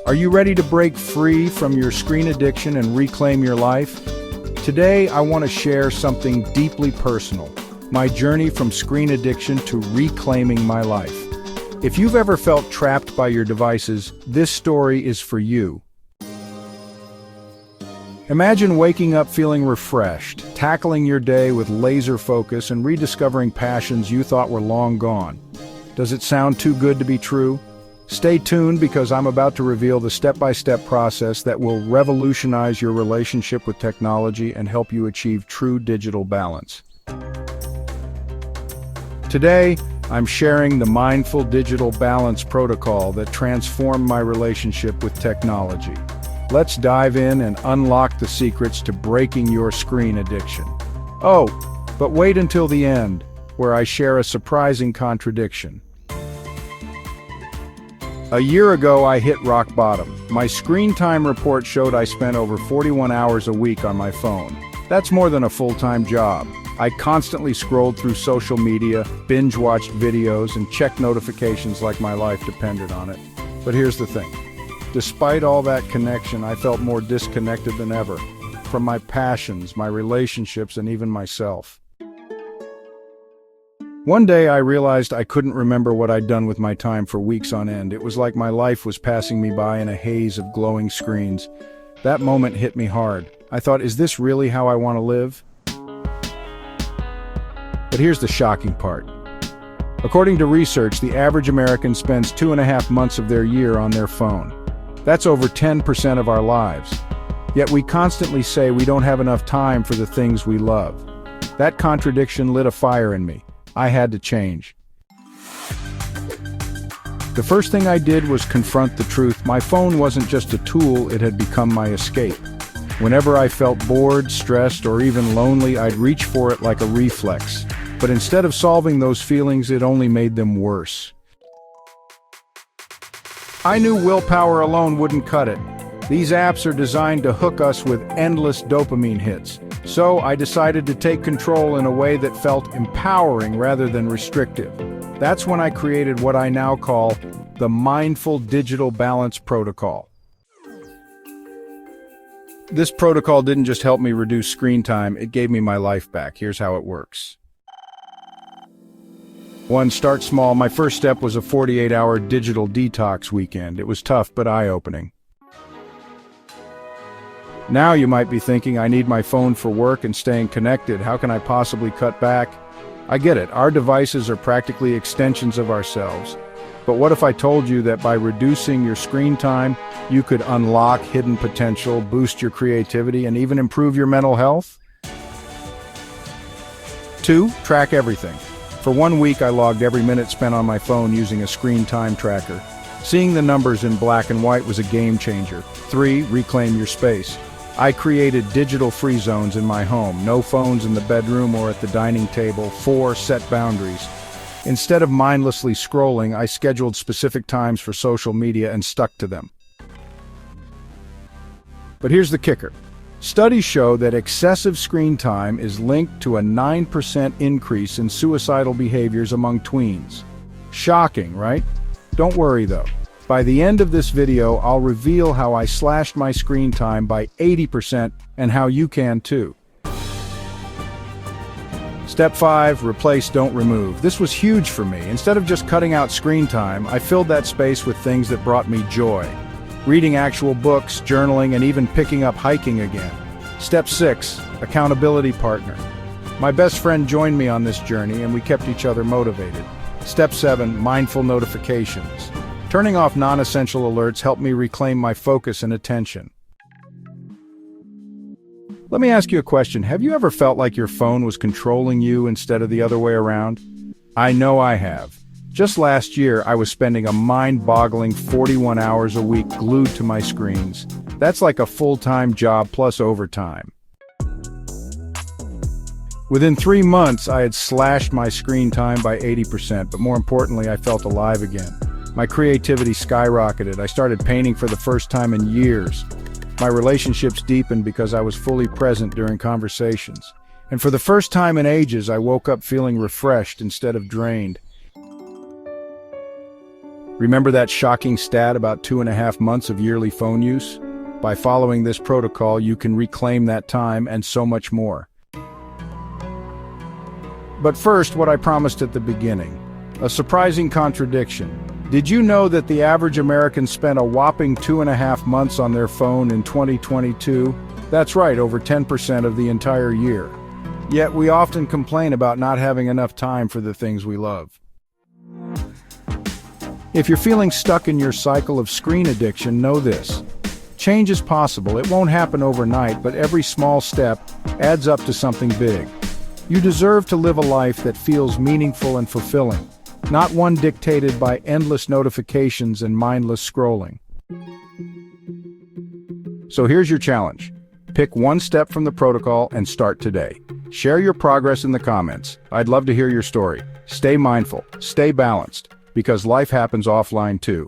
Are you ready to break free from your screen addiction and reclaim your life? Today, I want to share something deeply personal, my journey from screen addiction to reclaiming my life. If you've ever felt trapped by your devices, this story is for you. Imagine waking up feeling refreshed, tackling your day with laser focus and rediscovering passions you thought were long gone. Does it sound too good to be true? Stay tuned because I'm about to reveal the step-by-step process that will revolutionize your relationship with technology and help you achieve true digital balance. Today, I'm sharing the Mindful Digital Balance Protocol that transformed my relationship with technology. Let's dive in and unlock the secrets to breaking your screen addiction. Oh, but wait until the end, where I share a surprising contradiction. A year ago, I hit rock bottom. My screen time report showed I spent over 41 hours a week on my phone. That's more than a full-time job. I constantly scrolled through social media, binge-watched videos, and checked notifications like my life depended on it. But here's the thing. Despite all that connection, I felt more disconnected than ever, from my passions, my relationships, and even myself. One day I realized I couldn't remember what I'd done with my time for weeks on end. It was like my life was passing me by in a haze of glowing screens. That moment hit me hard. I thought, is this really how I want to live? But here's the shocking part. According to research, the average American spends 2.5 months of their year on their phone. That's over 10% of our lives. Yet we constantly say we don't have enough time for the things we love. That contradiction lit a fire in me. I had to change. The first thing I did was confront the truth. My phone wasn't just a tool, it had become my escape. Whenever I felt bored, stressed, or even lonely, I'd reach for it like a reflex. But instead of solving those feelings, it only made them worse. I knew willpower alone wouldn't cut it. These apps are designed to hook us with endless dopamine hits. So I decided to take control in a way that felt empowering rather than restrictive. That's when I created what I now call the Mindful Digital Balance Protocol. This protocol didn't just help me reduce screen time, it gave me my life back. Here's how it works. 1. Start small. My first step was a 48-hour digital detox weekend. It was tough but eye-opening. Now you might be thinking, I need my phone for work and staying connected. How can I possibly cut back? I get it. Our devices are practically extensions of ourselves. But what if I told you that by reducing your screen time, you could unlock hidden potential, boost your creativity, and even improve your mental health? 2. Track everything. For 1 week, I logged every minute spent on my phone using a screen time tracker. Seeing the numbers in black and white was a game changer. 3. Reclaim your space. I created digital free zones in my home. No phones in the bedroom or at the dining table. 4. Set boundaries. Instead of mindlessly scrolling, I scheduled specific times for social media and stuck to them. But here's the kicker. Studies show that excessive screen time is linked to a 9% increase in suicidal behaviors among tweens. Shocking, right? Don't worry though. By the end of this video, I'll reveal how I slashed my screen time by 80% and how you can too. Step 5, replace, don't remove. This was huge for me. Instead of just cutting out screen time, I filled that space with things that brought me joy. Reading actual books, journaling, and even picking up hiking again. Step 6, accountability partner. My best friend joined me on this journey and we kept each other motivated. Step 7, mindful notifications. Turning off non-essential alerts helped me reclaim my focus and attention. Let me ask you a question. Have you ever felt like your phone was controlling you instead of the other way around? I know I have. Just last year, I was spending a mind-boggling 41 hours a week glued to my screens. That's like a full-time job plus overtime. Within 3 months, I had slashed my screen time by 80%, but more importantly, I felt alive again. My creativity skyrocketed. I started painting for the first time in years. My relationships deepened because I was fully present during conversations. And for the first time in ages, I woke up feeling refreshed instead of drained. Remember that shocking stat about 2.5 months of yearly phone use? By following this protocol, you can reclaim that time and so much more. But first, what I promised at the beginning. A surprising contradiction. Did you know that the average American spent a whopping 2.5 months on their phone in 2022? That's right, over 10% of the entire year. Yet we often complain about not having enough time for the things we love. If you're feeling stuck in your cycle of screen addiction, know this. Change is possible. It won't happen overnight, but every small step adds up to something big. You deserve to live a life that feels meaningful and fulfilling, not one dictated by endless notifications and mindless scrolling. So here's your challenge. Pick one step from the protocol and start today. Share your progress in the comments. I'd love to hear your story. Stay mindful, stay balanced, because life happens offline too.